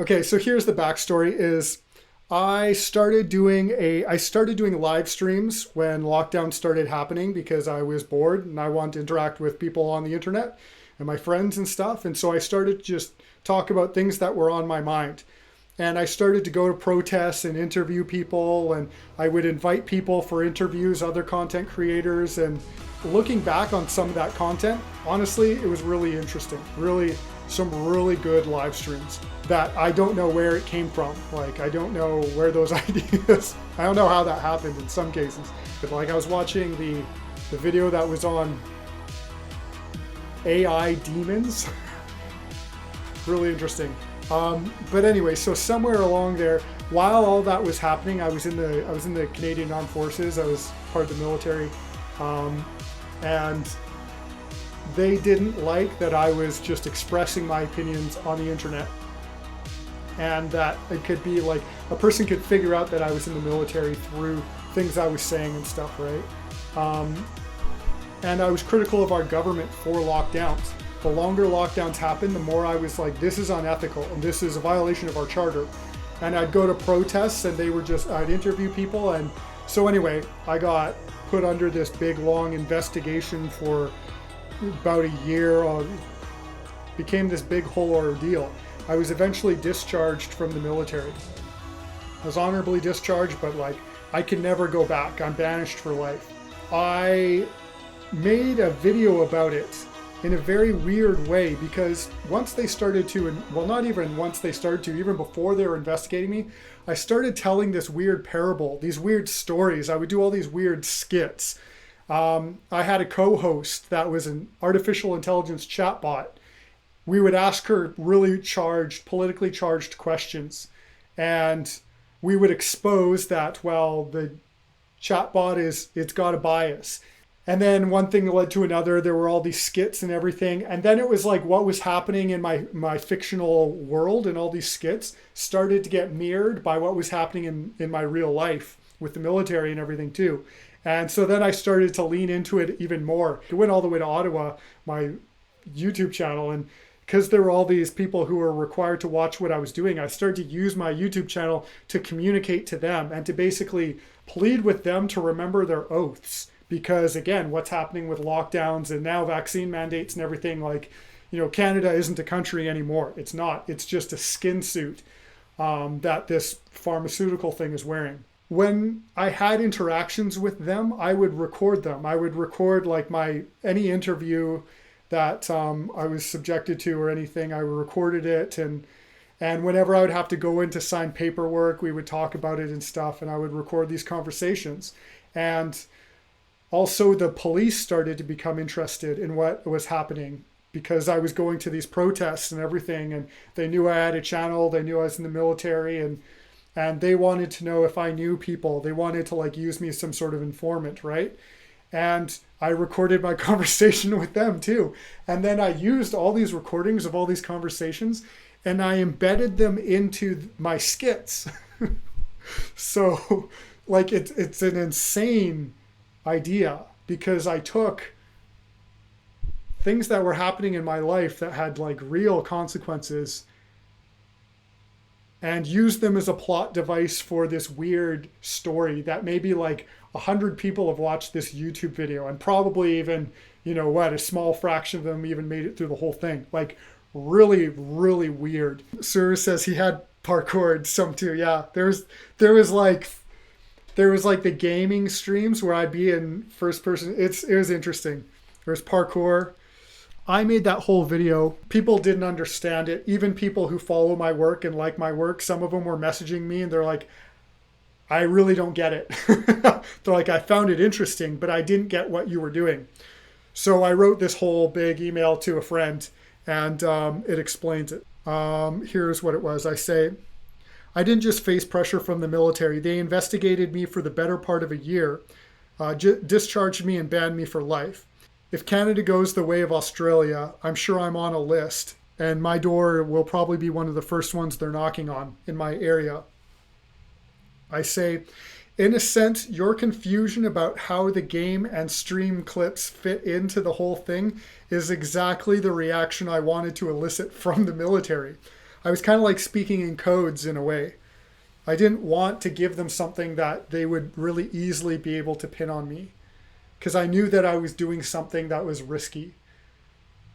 Okay, so here's the backstory is I started doing live streams when lockdown started happening because I was bored and I wanted to interact with people on the internet and my friends and stuff. And so I started to just talk about things that were on my mind. And I started to go to protests and interview people, and I would invite people for interviews, other content creators. And looking back on some of that content, honestly, it was really interesting. Really, some really good live streams that I don't know where it came from. Like, I don't know where those ideas, I don't know how that happened in some cases. But like, I was watching the video that was on AI demons. Really interesting. But anyway, so somewhere along there, while all that was happening, I was in the Canadian Armed Forces. I was part of the military, and they didn't like that I was just expressing my opinions on the internet, and that it could be like a person could figure out that I was in the military through things I was saying and stuff, right? And I was critical of our government for lockdowns. The longer lockdowns happened, the more I was like, this is unethical and this is a violation of our charter. And I'd go to protests and I'd interview people. And so anyway, I got put under this big long investigation for about a year. Became this big whole ordeal. I was eventually discharged from the military. I was honorably discharged, but like, I can never go back. I'm banished for life. I made a video about it in a very weird way, because once they started to, and well, not even once they started to, even before they were investigating me, I started telling this weird parable, these weird stories. I would do all these weird skits. I had a co-host that was an artificial intelligence chatbot. We would ask her really politically charged questions, and we would expose that, well, the chatbot it's got a bias. And then one thing led to another. There were all these skits and everything. And then it was like what was happening in my fictional world, and all these skits started to get mirrored by what was happening in my real life with the military and everything too. And so then I started to lean into it even more. It went all the way to Ottawa, my YouTube channel. And because there were all these people who were required to watch what I was doing, I started to use my YouTube channel to communicate to them and to basically plead with them to remember their oaths. Because again, what's happening with lockdowns and now vaccine mandates and everything, like, Canada isn't a country anymore. It's not. It's just a skin suit that this pharmaceutical thing is wearing. When I had interactions with them, I would record them. I would record like any interview that I was subjected to or anything. I recorded it, and whenever I would have to go in to sign paperwork, we would talk about it and stuff, and I would record these conversations. And also, the police started to become interested in what was happening because I was going to these protests and everything, and they knew I had a channel, they knew I was in the military, and they wanted to know if I knew people. They wanted to like use me as some sort of informant, right? And I recorded my conversation with them too. And then I used all these recordings of all these conversations and I embedded them into my skits. So like it's an insane idea, because I took things that were happening in my life that had like real consequences and used them as a plot device for this weird story that maybe like 100 people have watched this YouTube video, and probably even, a small fraction of them even made it through the whole thing. Like really, really weird. Sir says he had parkour some too. Yeah, there was like the gaming streams where I'd be in first person. It was interesting. There's parkour. I made that whole video. People didn't understand it. Even people who follow my work and like my work, some of them were messaging me and they're like, I really don't get it. They're like, I found it interesting, but I didn't get what you were doing. So I wrote this whole big email to a friend, and it explains it. Here's what it was. I say, I didn't just face pressure from the military. They investigated me for the better part of a year, discharged me and banned me for life. If Canada goes the way of Australia, I'm sure I'm on a list, and my door will probably be one of the first ones they're knocking on in my area. I say, in a sense, your confusion about how the game and stream clips fit into the whole thing is exactly the reaction I wanted to elicit from the military. I was kind of like speaking in codes in a way. I didn't want to give them something that they would really easily be able to pin on me because I knew that I was doing something that was risky.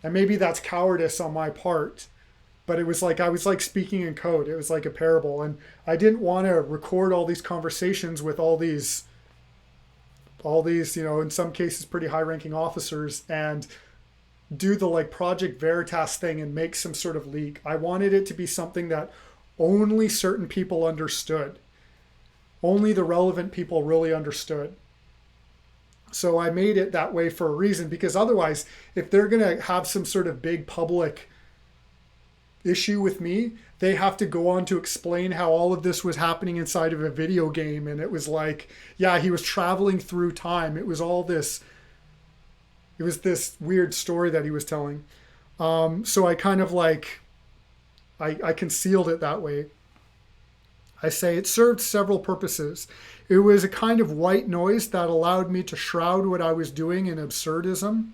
And maybe that's cowardice on my part, but it was like I was like speaking in code. It was like a parable. And I didn't want to record all these conversations with all these, in some cases pretty high ranking officers and do the like Project Veritas thing and make some sort of leak. I wanted it to be something that only certain people understood. Only the relevant people really understood. So I made it that way for a reason, because otherwise, if they're going to have some sort of big public issue with me, they have to go on to explain how all of this was happening inside of a video game. And it was like, yeah, he was traveling through time. It was this weird story that he was telling. So I kind of like, I concealed it that way. I say it served several purposes. It was a kind of white noise that allowed me to shroud what I was doing in absurdism.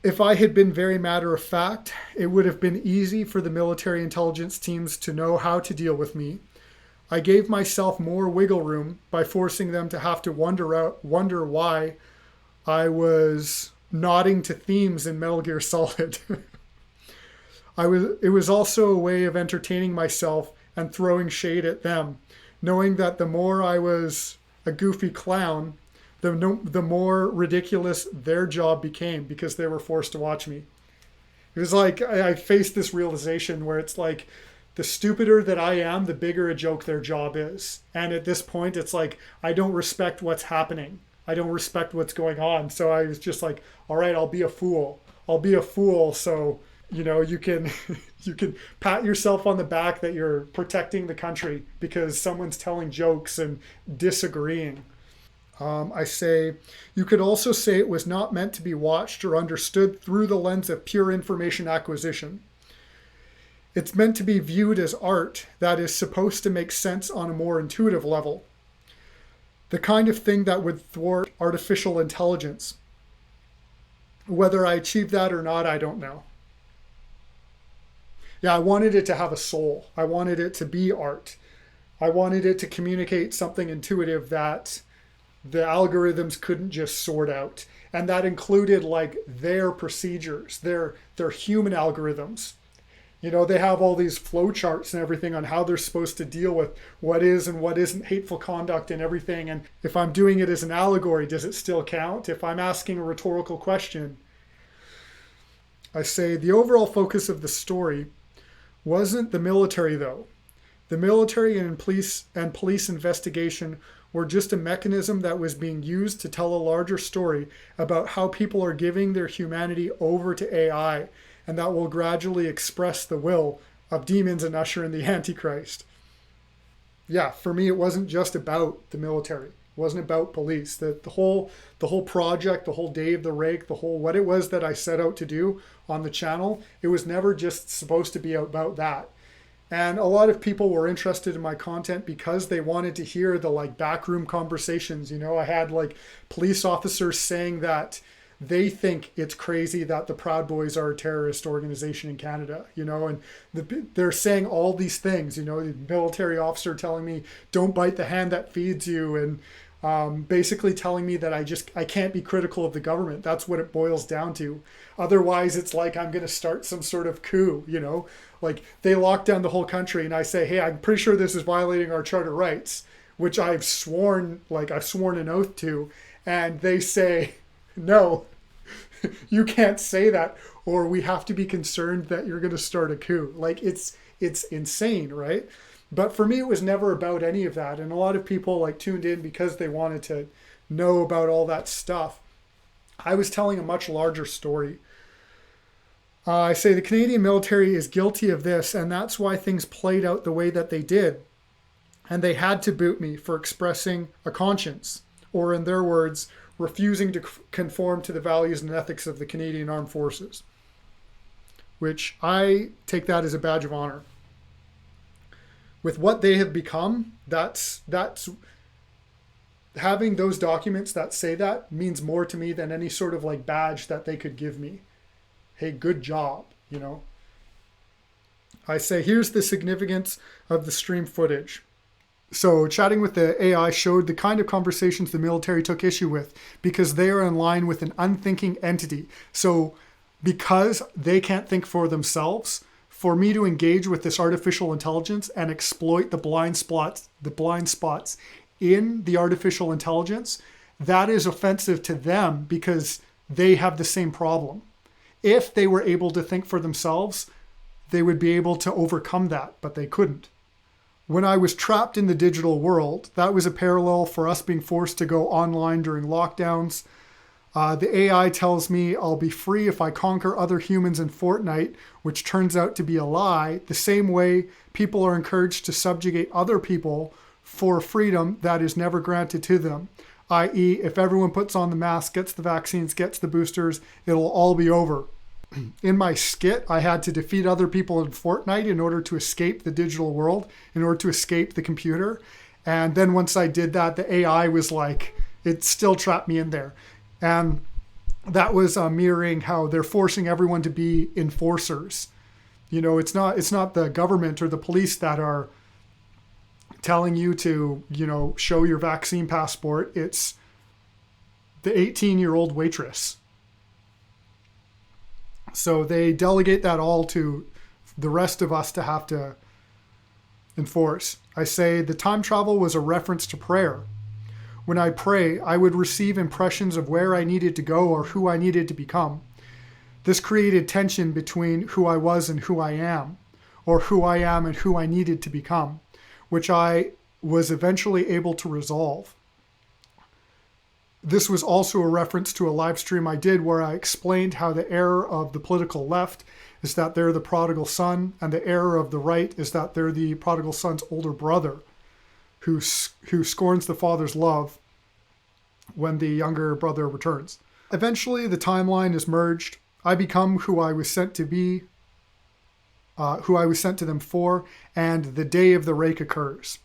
If I had been very matter of fact, it would have been easy for the military intelligence teams to know how to deal with me. I gave myself more wiggle room by forcing them to have to wonder why I was nodding to themes in Metal Gear Solid. It was also a way of entertaining myself and throwing shade at them, knowing that the more I was a goofy clown, the more ridiculous their job became because they were forced to watch me. It was like I faced this realization where it's like the stupider that I am, the bigger a joke their job is. And at this point, it's like I don't respect what's happening. I don't respect what's going on. So I was just like, all right, I'll be a fool. I'll be a fool. So, you can you can pat yourself on the back that you're protecting the country because someone's telling jokes and disagreeing. I say, you could also say it was not meant to be watched or understood through the lens of pure information acquisition. It's meant to be viewed as art that is supposed to make sense on a more intuitive level. The kind of thing that would thwart artificial intelligence. Whether I achieved that or not, I don't know. Yeah, I wanted it to have a soul. I wanted it to be art. I wanted it to communicate something intuitive that the algorithms couldn't just sort out. And that included like their procedures, their human algorithms. They have all these flowcharts and everything on how they're supposed to deal with what is and what isn't hateful conduct and everything. And if I'm doing it as an allegory, does it still count? If I'm asking a rhetorical question, I say the overall focus of the story wasn't the military though. The military and police investigation were just a mechanism that was being used to tell a larger story about how people are giving their humanity over to AI, and that will gradually express the will of demons and usher in the Antichrist. Yeah, for me, it wasn't just about the military. It wasn't about police. The whole project, the whole day of the rake, the whole what it was that I set out to do on the channel, it was never just supposed to be about that. And a lot of people were interested in my content because they wanted to hear the like backroom conversations. I had like police officers saying that they think it's crazy that the Proud Boys are a terrorist organization in Canada, and they're saying all these things, the military officer telling me, don't bite the hand that feeds you. And basically telling me that I can't be critical of the government. That's what it boils down to. Otherwise, it's like I'm going to start some sort of coup, like they lock down the whole country and I say, hey, I'm pretty sure this is violating our charter rights, which I've sworn an oath to. And they say, no, you can't say that, or we have to be concerned that you're going to start a coup. Like it's insane, right? But for me, it was never about any of that. And a lot of people like tuned in because they wanted to know about all that stuff. I was telling a much larger story. I say the Canadian military is guilty of this, and that's why things played out the way that they did. And they had to boot me for expressing a conscience, or in their words, refusing to conform to the values and ethics of the Canadian Armed Forces, which I take that as a badge of honor. With what they have become, that's having those documents that say that means more to me than any sort of like badge that they could give me. Hey, good job, I say, here's the significance of the stream footage. So chatting with the AI showed the kind of conversations the military took issue with because they are in line with an unthinking entity. So because they can't think for themselves, for me to engage with this artificial intelligence and exploit the blind spots in the artificial intelligence, that is offensive to them because they have the same problem. If they were able to think for themselves, they would be able to overcome that, but they couldn't. When I was trapped in the digital world, that was a parallel for us being forced to go online during lockdowns. The AI tells me I'll be free if I conquer other humans in Fortnite, which turns out to be a lie, the same way people are encouraged to subjugate other people for freedom that is never granted to them. I.e., if everyone puts on the mask, gets the vaccines, gets the boosters, it'll all be over. In my skit, I had to defeat other people in Fortnite in order to escape the digital world, in order to escape the computer. And then once I did that, the AI was like, it still trapped me in there. And that was mirroring how they're forcing everyone to be enforcers. You know, it's not the government or the police that are telling you to, show your vaccine passport. It's the 18-year-old waitress. So they delegate that all to the rest of us to have to enforce. I say the time travel was a reference to prayer. When I pray, I would receive impressions of where I needed to go or who I needed to become. This created tension between who I was and who I am, or who I am and who I needed to become, which I was eventually able to resolve. This was also a reference to a live stream I did where I explained how the error of the political left is that they're the prodigal son, and the error of the right is that they're the prodigal son's older brother who scorns the father's love when the younger brother returns. Eventually, the timeline is merged. I become who I was sent to be, who I was sent to them for, and the day of the rake occurs,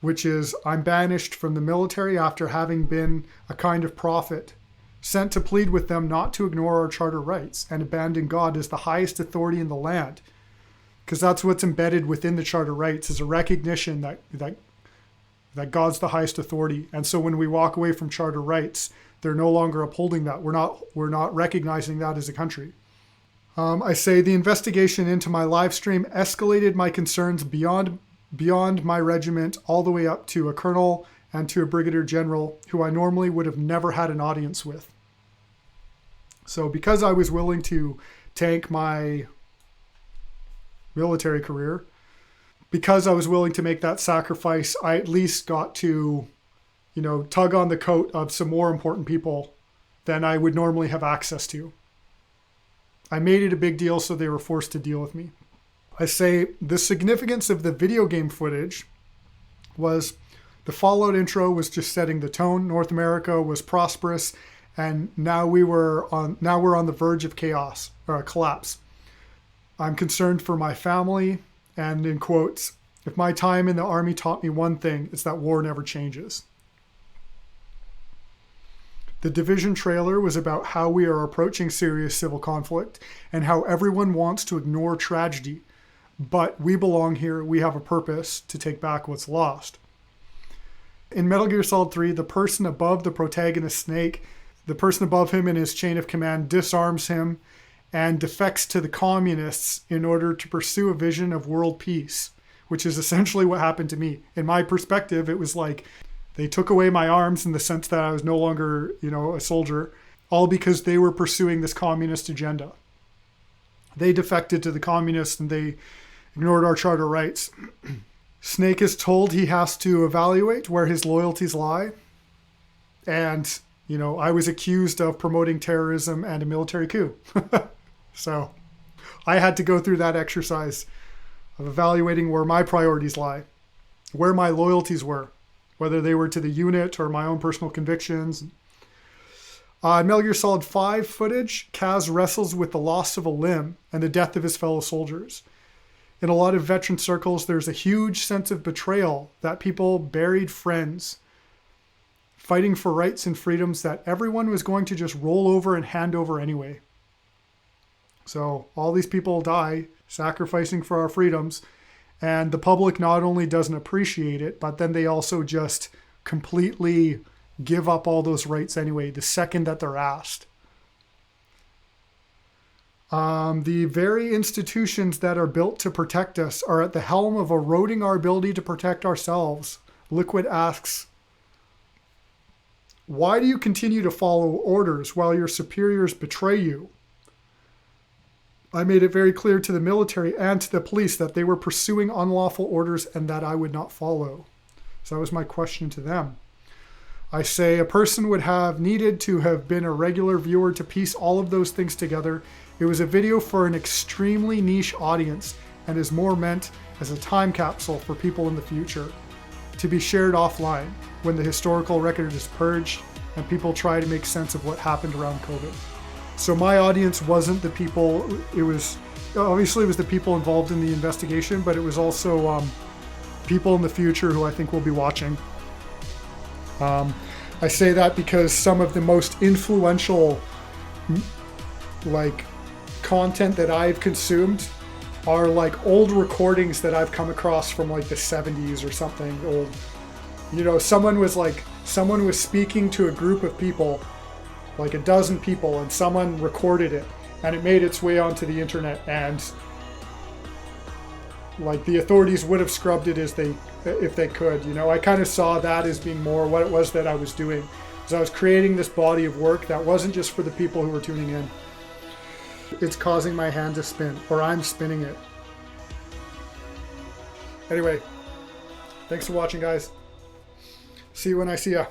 which is I'm banished from the military after having been a kind of prophet, sent to plead with them not to ignore our charter rights and abandon God as the highest authority in the land. Because that's what's embedded within the charter rights, is a recognition that God's the highest authority. And so when we walk away from charter rights, they're no longer upholding that. We're not recognizing that as a country. I say the investigation into my live stream escalated my concerns beyond my regiment all the way up to a colonel and to a brigadier general who I normally would have never had an audience with. So because I was willing to tank my military career, because I was willing to make that sacrifice, I at least got to, tug on the coat of some more important people than I would normally have access to. I made it a big deal, so they were forced to deal with me. I say the significance of the video game footage was the Fallout intro was just setting the tone. North America was prosperous, and now we're on the verge of chaos or collapse. I'm concerned for my family, and in quotes, if my time in the army taught me one thing, it's that war never changes. The Division trailer was about how we are approaching serious civil conflict and how everyone wants to ignore tragedy. But we belong here, we have a purpose to take back what's lost. In Metal Gear Solid 3, the person above the protagonist Snake, the person above him in his chain of command disarms him and defects to the communists in order to pursue a vision of world peace, which is essentially what happened to me. In my perspective, it was like they took away my arms in the sense that I was no longer, a soldier, all because they were pursuing this communist agenda. They defected to the communists and they ignored our charter rights. Snake is told he has to evaluate where his loyalties lie. And, I was accused of promoting terrorism and a military coup. So I had to go through that exercise of evaluating where my priorities lie, where my loyalties were, whether they were to the unit or my own personal convictions. In Metal Gear Solid 5 footage, Kaz wrestles with the loss of a limb and the death of his fellow soldiers. In a lot of veteran circles, there's a huge sense of betrayal that people buried friends, fighting for rights and freedoms that everyone was going to just roll over and hand over anyway. So all these people die sacrificing for our freedoms, and the public not only doesn't appreciate it, but then they also just completely give up all those rights anyway the second that they're asked. The very institutions that are built to protect us are at the helm of eroding our ability to protect ourselves. Liquid asks, why do you continue to follow orders while your superiors betray you? I made it very clear to the military and to the police that they were pursuing unlawful orders and that I would not follow. So that was my question to them. I say a person would have needed to have been a regular viewer to piece all of those things together. It was a video for an extremely niche audience and is more meant as a time capsule for people in the future, to be shared offline when the historical record is purged and people try to make sense of what happened around COVID. So my audience wasn't the people, it was the people involved in the investigation, but it was also people in the future who I think will be watching. I say that because some of the most influential content that I've consumed are old recordings that I've come across from the 70s or something old. Someone was speaking to a group of people, a dozen people, and someone recorded it and it made its way onto the internet, and the authorities would have scrubbed it if they could. I kind of saw that as being more what it was that I was doing. So I was creating this body of work that wasn't just for the people who were tuning in. It's causing my hand to spin, or I'm spinning it. Anyway, thanks for watching, guys. See you when I see ya.